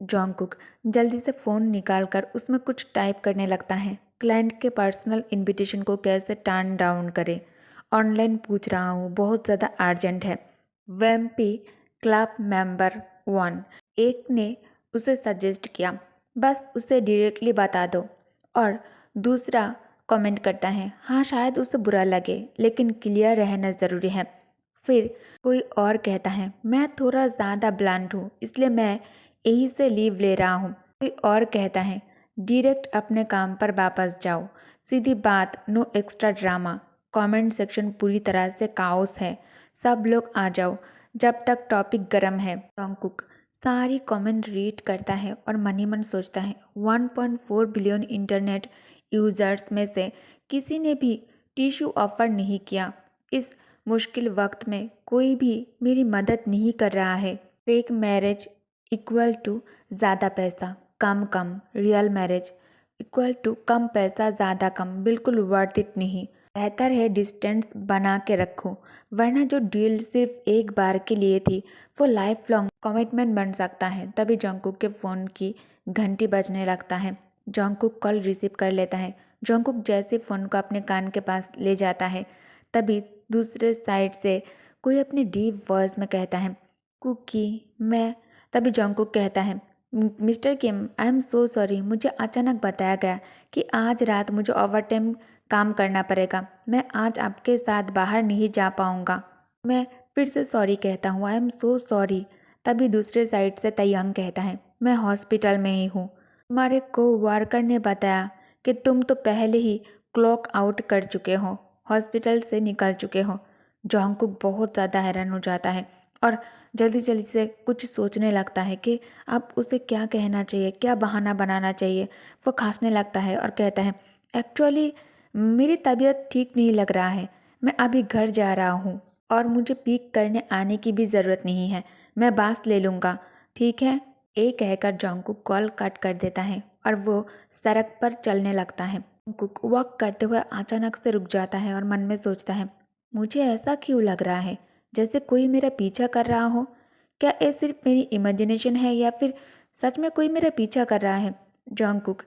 जॉन्गकुक जल्दी से फ़ोन निकालकर उसमें कुछ टाइप करने लगता है। क्लाइंट के पर्सनल इनविटेशन को कैसे टर्न डाउन करे। ऑनलाइन पूछ रहा हूँ, बहुत ज़्यादा अर्जेंट है। वेम्पी क्लब मेंबर 1 एक ने उसे सजेस्ट किया, बस उसे डायरेक्टली बता दो। और दूसरा कमेंट करता है, हाँ शायद उसे बुरा लगे लेकिन क्लियर रहना ज़रूरी है। फिर कोई और कहता है, मैं थोड़ा ज़्यादा ब्लंट हूँ इसलिए मैं यहीं से लीव ले रहा हूँ। कोई और कहता है, डायरेक्ट अपने काम पर वापस जाओ, सीधी बात, no extra drama. Comment section पूरी तरह से काओस है, सब लोग आ जाओ जब तक टॉपिक गर्म है। जॉन्गकुक सारी कमेंट रीड करता है और मन ही मन सोचता है, 1.4 बिलियन इंटरनेट यूजर्स में से किसी ने भी टिश्यू ऑफर नहीं किया। इस मुश्किल वक्त में कोई भी मेरी मदद नहीं कर रहा है। फेक मैरिज इक्वल टू ज़्यादा पैसा कम कम, रियल मैरिज इक्वल टू कम पैसा ज़्यादा कम, बिल्कुल वर्थ इट नहीं। बेहतर है डिस्टेंस बना के रखो, वरना जो डील सिर्फ एक बार के लिए थी वो लाइफ लॉन्ग कमिटमेंट बन सकता है। तभी जॉन्गकुक के फ़ोन की घंटी बजने लगता है। जॉन्गकुक कॉल रिसीव कर लेता है। जॉन्गकुक जैसे फ़ोन को अपने कान के पास ले जाता है, तभी दूसरे साइड से कोई अपने डीप वॉइस में कहता है, कुकी मैं। तभी जॉन्गकुक कहता है, mister Kim I am so sorry, मुझे अचानक बताया गया कि आज रात मुझे ओवर टाइम काम करना पड़ेगा। मैं आज आपके साथ बाहर नहीं जा पाऊँगा। मैं फिर से सॉरी कहता हूँ, आई एम सो सॉरी। तभी दूसरे साइड से तयंग कहता है, मैं हॉस्पिटल में ही हूँ। तुम्हारे को वर्कर ने बताया कि तुम तो पहले ही क्लॉक आउट कर चुके हो, हॉस्पिटल से निकल चुके हो। जॉन्गकुक बहुत ज़्यादा हैरान हो जाता है और जल्दी जल्दी से कुछ सोचने लगता है कि अब उसे क्या कहना चाहिए, क्या बहाना बनाना चाहिए। वो खांसने लगता है और कहता है, एक्चुअली मेरी तबीयत ठीक नहीं लग रहा है, मैं अभी घर जा रहा हूँ और मुझे पिक करने आने की भी ज़रूरत नहीं है, मैं बास ले लूँगा, ठीक है। ये कहकर जॉन्गकुक कॉल कट कर देता है और वो सड़क पर चलने लगता है। जॉन्गकुक वॉक करते हुए अचानक से रुक जाता है और मन में सोचता है, मुझे ऐसा क्यों लग रहा है जैसे कोई मेरा पीछा कर रहा हो। क्या ये सिर्फ मेरी इमेजिनेशन है या फिर सच में कोई मेरा पीछा कर रहा है। जॉन्गकुक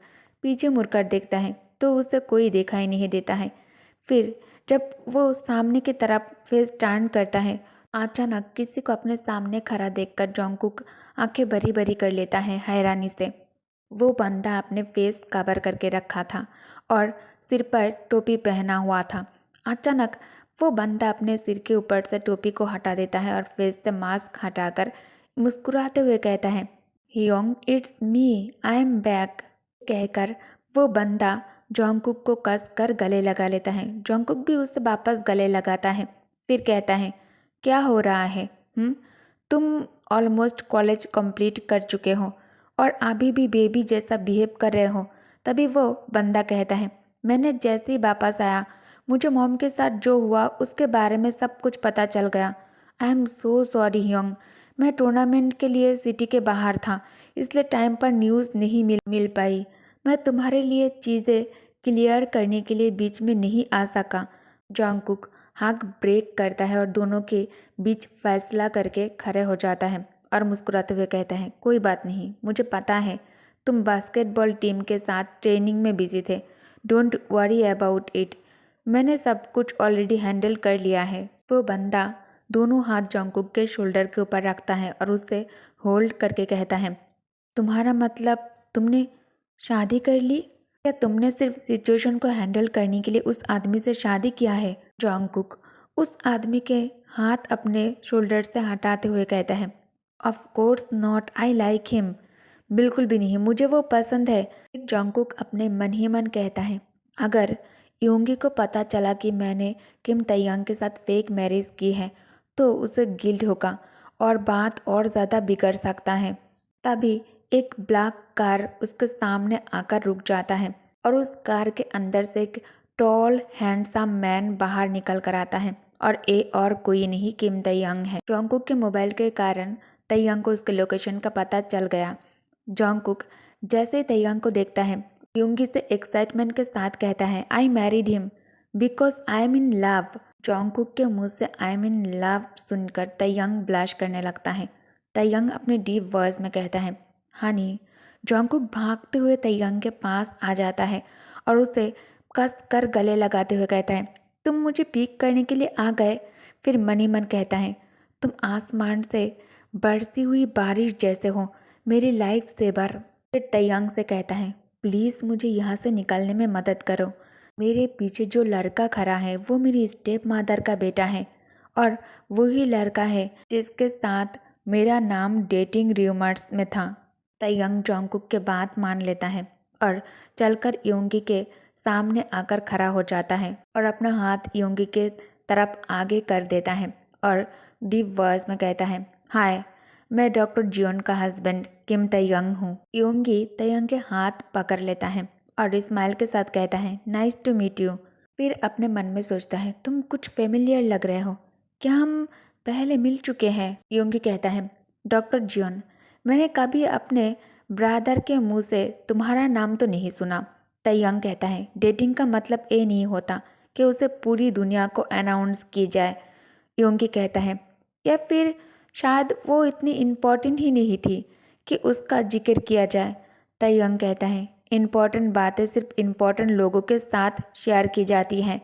पीछे मुड़कर देखता है तो उसे कोई दिखाई नहीं देता है। फिर जब वो सामने की तरफ फेस टर्न करता है, अचानक किसी को अपने सामने खड़ा देखकर जॉन्गकुक आंखें भरी भरी कर लेता है हैरानी से। वो बंदा अपने फेस कवर करके रखा था और सिर पर टोपी पहना हुआ था। अचानक वो बंदा अपने सिर के ऊपर से टोपी को हटा देता है और फेस से मास्क हटाकर मुस्कुराते हुए कहता है, hyung it's me, I am back. कहकर वो बंदा जॉन्गकुक को कस कर गले लगा लेता है। जॉन्गकुक भी उससे वापस गले लगाता है। फिर कहता है, क्या हो रहा है? तुम ऑलमोस्ट कॉलेज कंप्लीट कर चुके हो और अभी भी बेबी जैसा बिहेव कर रहे हो। तभी वो बंदा कहता है, मैंने जैसे ही वापस आया मुझे मॉम के साथ जो हुआ उसके बारे में सब कुछ पता चल गया। आई एम सो सॉरी हियोंग, मैं टूर्नामेंट के लिए सिटी के बाहर था इसलिए टाइम पर न्यूज़ नहीं मिल पाई। मैं तुम्हारे लिए चीज़ें क्लियर करने के लिए बीच में नहीं आ सका। जॉन्गकुक हाथ ब्रेक करता है और दोनों के बीच फैसला करके खड़े हो जाता है और मुस्कुराते हुए कहता है, कोई बात नहीं, मुझे पता है तुम बास्केटबॉल टीम के साथ ट्रेनिंग में बिजी थे, डोंट वरी अबाउट इट, मैंने सब कुछ ऑलरेडी हैंडल कर लिया है। वो बंदा दोनों हाथ जॉन्गकुक के शोल्डर के ऊपर रखता है और उसे होल्ड करके कहता है, तुम्हारा मतलब तुमने शादी कर ली? क्या तुमने सिर्फ सिचुएशन को हैंडल करने के लिए उस आदमी से शादी किया है? जॉन्गकुक उस आदमी के हाथ अपने शोल्डर से हटाते हुए कहता है, of course not, I like him. बिल्कुल भी नहीं, मुझे वो पसंद है। जॉन्गकुक अपने मन ही मन कहता है, अगर योंगी को पता चला कि मैंने किम तैयांग के साथ फेक मैरिज की है तो उसे गिल्ट होगा और बात और ज़्यादा बिगड़ सकता है। तभी एक ब्लैक कार उसके सामने आकर रुक जाता है और उस कार के अंदर से एक टॉल हैंडसम मैन बाहर निकल कर आता है और ये और कोई नहीं किम तैयांग है। जॉन्गकुक के मोबाइल के कारण तैयांग को उसके लोकेशन का पता चल गया। जॉन्गकुक जैसे ही तैयांग को देखता है, योंगी से एक्साइटमेंट के साथ कहता है, I married him because I am in love. Jungkook के मुंह से आई एम इन लव सुनकर तैयांग ब्लश करने लगता है। तैयांग अपने डीप वॉइस में कहता है, हनी। जोंगकुक भागते हुए तैयांग के पास आ जाता है और उसे कस कर गले लगाते हुए कहता है, तुम मुझे पिक करने के लिए आ गए। फिर मन ही मन कहता है, तुम आसमान से बरसी हुई बारिश जैसे हो, मेरी लाइफ सेवर। फिर तैयांग से कहता है, प्लीज़ मुझे यहाँ से निकलने में मदद करो। मेरे पीछे जो लड़का खड़ा है वो मेरी स्टेप मदर का बेटा है और वही लड़का है जिसके साथ मेरा नाम डेटिंग रूमर्स में था। तैयांग जोंगकुक के बात मान लेता है और चलकर योंगी के सामने आकर खड़ा हो जाता है और अपना हाथ योंगी के तरफ आगे कर देता है और डीप वॉइस में कहता है, हाय, मैं डॉक्टर जियोन का हस्बैंड किम तैयांग हूँ। योंगी तैयांग के हाथ पकड़ लेता है और स्माइल के साथ कहता है, नाइस टू मीट यू। फिर अपने मन में सोचता है, तुम कुछ फेमिलियर लग रहे हो, क्या हम पहले मिल चुके हैं? योंगी कहता है, डॉक्टर जियोन, मैंने कभी अपने ब्रदर के मुंह से तुम्हारा नाम तो नहीं सुना। तैयांग कहता है, डेटिंग का मतलब ये नहीं होता कि उसे पूरी दुनिया को अनाउंस की जाए। योंगी कहता है, या फिर शायद वो इतनी इम्पोर्टेंट ही नहीं थी कि उसका जिक्र किया जाए। तैयांग कहता है, इम्पोर्टेंट बातें सिर्फ इम्पोर्टेंट लोगों के साथ शेयर की जाती हैं।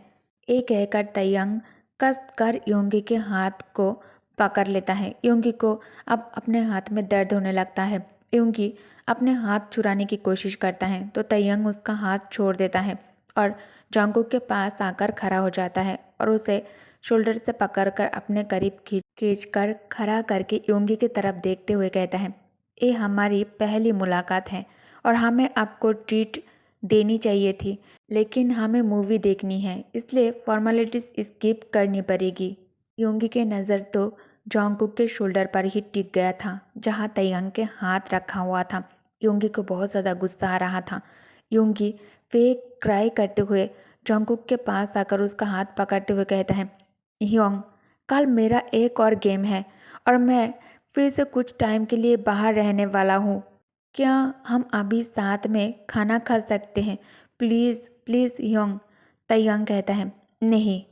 ये कहकर तैयांग कस कर योंगी के हाथ को पकड़ लेता है। योंगी को अब अपने हाथ में दर्द होने लगता है। योंगी अपने हाथ छुड़ाने की कोशिश करता है तो तैयांग उसका हाथ छोड़ देता है और जोंगकुक के पास आकर खड़ा हो जाता है और उसे शोल्डर से पकड़कर अपने करीब खींच कर खड़ा करके योंगी की तरफ देखते हुए कहता है, ये हमारी पहली मुलाकात है और हमें आपको ट्रीट देनी चाहिए थी, लेकिन हमें मूवी देखनी है इसलिए फॉर्मेलिटीज स्किप करनी पड़ेगी। योंगी के नज़र तो जोंगकुक के शोल्डर पर ही टिक गया था जहाँ तैयांग के हाथ रखा हुआ था। योंगी को बहुत ज़्यादा गुस्सा आ रहा था। योंगी फेक क्राई करते हुए जोंगकुक के पास आकर उसका हाथ पकड़ते हुए कहता है, योंग, कल मेरा एक और गेम है और मैं फिर से कुछ टाइम के लिए बाहर रहने वाला हूँ। क्या हम अभी साथ में खाना खा सकते हैं? Please please Yong. तैयांग कहता है, नहीं,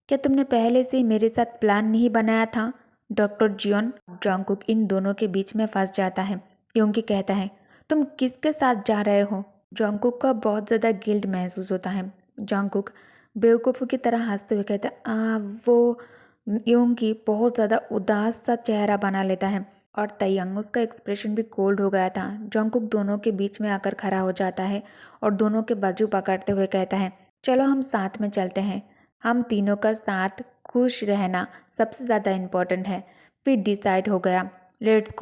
क्या तुमने पहले से मेरे साथ प्लान नहीं बनाया था? Doctor Xeon. जोंगकुक इन दोनों के बीच में फंस जाता है। योंगी कहता है, तुम किसके साथ जा रहे हो? जोंगकुक को बहुत ज़्यादा गिल्ट महसूस होता है। जोंगकुक बेवकूफ़ों की तरह हंसते हुए कहता है, वो योंगी बहुत ज़्यादा उदास सा चेहरा बना लेता है और तैयांग उसका एक्सप्रेशन भी कोल्ड हो गया था। जोंगकुक दोनों के बीच में आकर खड़ा हो जाता है और दोनों के बाजू पकड़ते हुए कहता है, चलो हम साथ में चलते हैं। हम तीनों का साथ खुश रहना सबसे ज़्यादा इम्पोर्टेंट है। फिर डिसाइड हो गया, लेट्स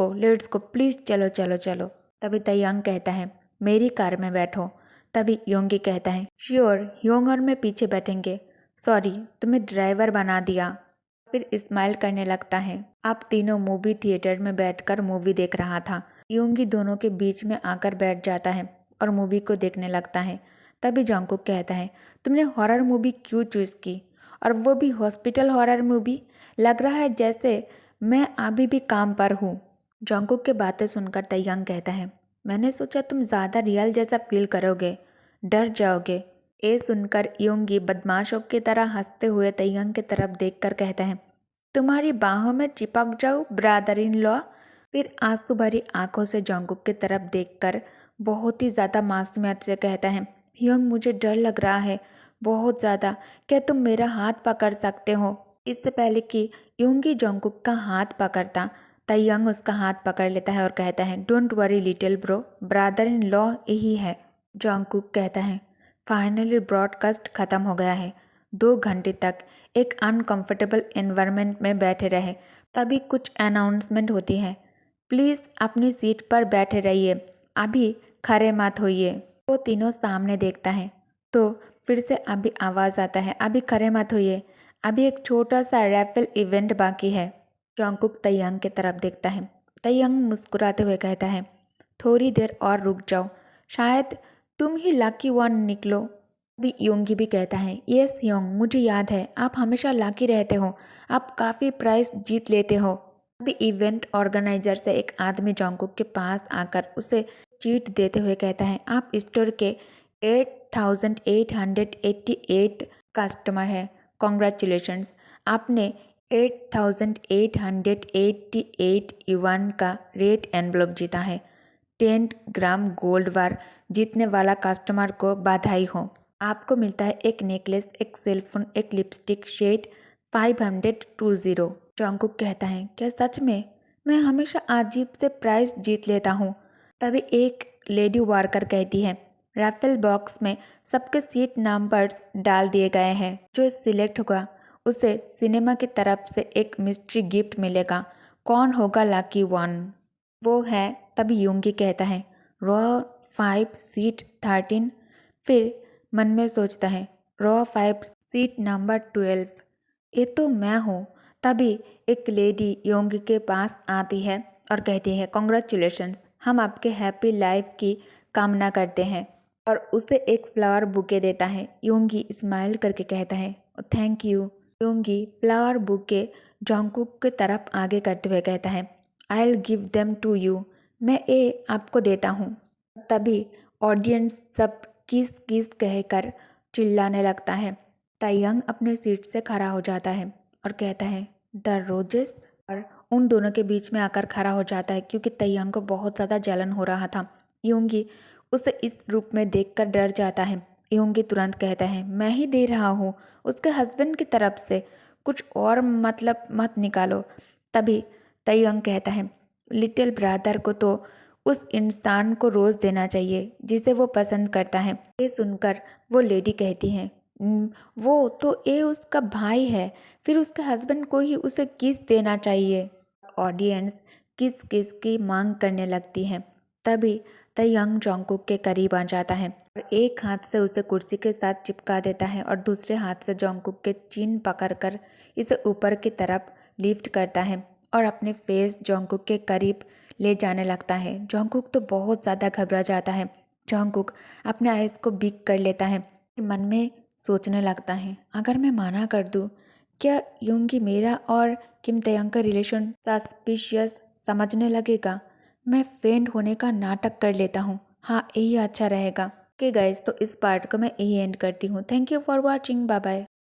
गो प्लीज़, चलो चलो चलो। तभी तैयांग कहता है, मेरी कार में बैठो। तभी योंगी कहता है, श्योर, योंग और मैं पीछे बैठेंगे। सॉरी, तुम्हें ड्राइवर बना दिया। फिर स्माइल करने लगता है। अब तीनों मूवी थिएटर में बैठकर मूवी देख रहा था। योंगी दोनों के बीच में आकर बैठ जाता है और मूवी को देखने लगता है। तभी जोंगकुक कहता है, तुमने हॉरर मूवी क्यों चूज़ की, और वो भी हॉस्पिटल हॉरर मूवी? लग रहा है जैसे मैं अभी भी काम पर हूँ। जोंगकुक की बातें सुनकर तैयांग कहता है, मैंने सोचा तुम ज़्यादा रियल जैसा फील करोगे, डर जाओगे। ये सुनकर योंगी बदमाशों की तरह हंसते हुए तैयांग की तरफ देखकर कहता है, तुम्हारी बाहों में चिपक जाऊँ ब्रदर इन लॉ। फिर आंसू भरी आंखों से जोंगकुक की तरफ देखकर बहुत ही ज़्यादा मासूमियत से कहता है, योंग, मुझे डर लग रहा है बहुत ज़्यादा, क्या तुम मेरा हाथ पकड़ सकते हो? इससे पहले कि योंगी जोंगकुक का हाथ पकड़ता, तैयांग उसका हाथ पकड़ लेता है और कहता है, don't worry little bro, brother in law यही है। जोंगकुक कहता है, फाइनली ब्रॉडकास्ट खत्म हो गया है। 2 घंटे तक एक अनकंफर्टेबल एनवायरनमेंट में बैठे रहे। तभी कुछ अनाउंसमेंट होती है, प्लीज़ अपनी सीट पर बैठे रहिए, अभी खड़े मत होइए। वो तीनों सामने देखता है तो फिर से अभी आवाज़ आता है, अभी खड़े मत होइए, अभी एक छोटा सा रैफल इवेंट बाकी है। जोंगकुक तैयांग की तरफ देखता है। तैयांग मुस्कुराते हुए कहता है, थोड़ी देर और रुक जाओ, शायद तुम ही लकी वन निकलो। अभी योंगी भी कहता है, यस योंग, मुझे याद है आप हमेशा लाकी रहते हो, आप काफ़ी प्राइज जीत लेते हो। अभी इवेंट ऑर्गेनाइजर से एक आदमी जोंगकुक के पास आकर उसे चीट देते हुए कहता है, आप स्टोर के 8888 कस्टमर हैं, कॉन्ग्रेचुलेशंस, आपने 8888 युआन का रेट एनवलप जीता है। 10 ग्राम गोल्ड बार जीतने वाला कस्टमर को बधाई हो। आपको मिलता है एक नेकलेस, एक सेलफोन, एक लिपस्टिक शेड 520। जॉन्गकुक कहता है, क्या सच में? मैं हमेशा अजीब से प्राइज जीत लेता हूँ। तभी एक लेडी वर्कर कहती है, राफेल बॉक्स में सबके सीट नंबर्स डाल दिए गए हैं। जो सिलेक्ट होगा उसे सिनेमा की तरफ से एक मिस्ट्री गिफ्ट मिलेगा। कौन होगा लकी वन? वो है। तभी यूंगी कहता है, रॉ 5 सीट 13। फिर मन में सोचता है, रॉ 5 सीट नंबर 12, ये तो मैं हूँ। तभी एक लेडी योंगी के पास आती है और कहती है, कॉन्ग्रेचुलेशंस, हम आपके हैप्पी लाइफ की कामना करते हैं, और उसे एक फ्लावर बुके देता है। योंगी स्माइल करके कहता है, thank you. Yoongi flower bouquet Jungkook की तरफ आगे करते हुए कहता है, I will give them to you, मैं ये आपको देता हूँ। तभी ऑडियंस सब किस किस कहकर चिल्लाने लगता है। तायंग अपने सीट से खड़ा हो जाता है और कहता है, द रोजेस, और उन दोनों के बीच में आकर खड़ा हो जाता है क्योंकि तायंग को बहुत ज़्यादा जलन हो रहा था। योंगी उसे इस रूप में देखकर डर जाता है। योंगी तुरंत कहता है, मैं ही दे रहा हूँ, उसके हस्बैंड की तरफ से, कुछ और मतलब मत निकालो। तभी तायंग कहता है, लिटिल ब्रदर को तो उस इंसान को रोज़ देना चाहिए जिसे वो पसंद करता है। ये सुनकर वो लेडी कहती है, वो तो ये उसका भाई है, फिर उसके हस्बैंड को ही उसे किस देना चाहिए। ऑडियंस किस किस की मांग करने लगती है। तभी तायंग जॉन्गकुक के करीब आ जाता है और एक हाथ से उसे कुर्सी के साथ चिपका देता है और दूसरे हाथ से जॉन्गकुक के चिन पकड़कर इसे ऊपर की तरफ लिफ्ट करता है और अपने फेस जॉन्गकुक के करीब ले जाने लगता है। जॉन्गकुक तो बहुत ज़्यादा घबरा जाता है। जॉन्गकुक अपने आइज़ को बिग कर लेता है। मन में सोचने लगता है, अगर मैं मना कर दूँ, क्या योंगी मेरा और किम तायंग का रिलेशन सस्पिशियस समझने लगेगा? मैं फेंट होने का नाटक कर लेता हूँ। हाँ, यही अच्छा रहेगा। ओके गाइस, तो इस पार्ट को मैं यही एंड करती हूँ। Thank you for watching. Bye bye.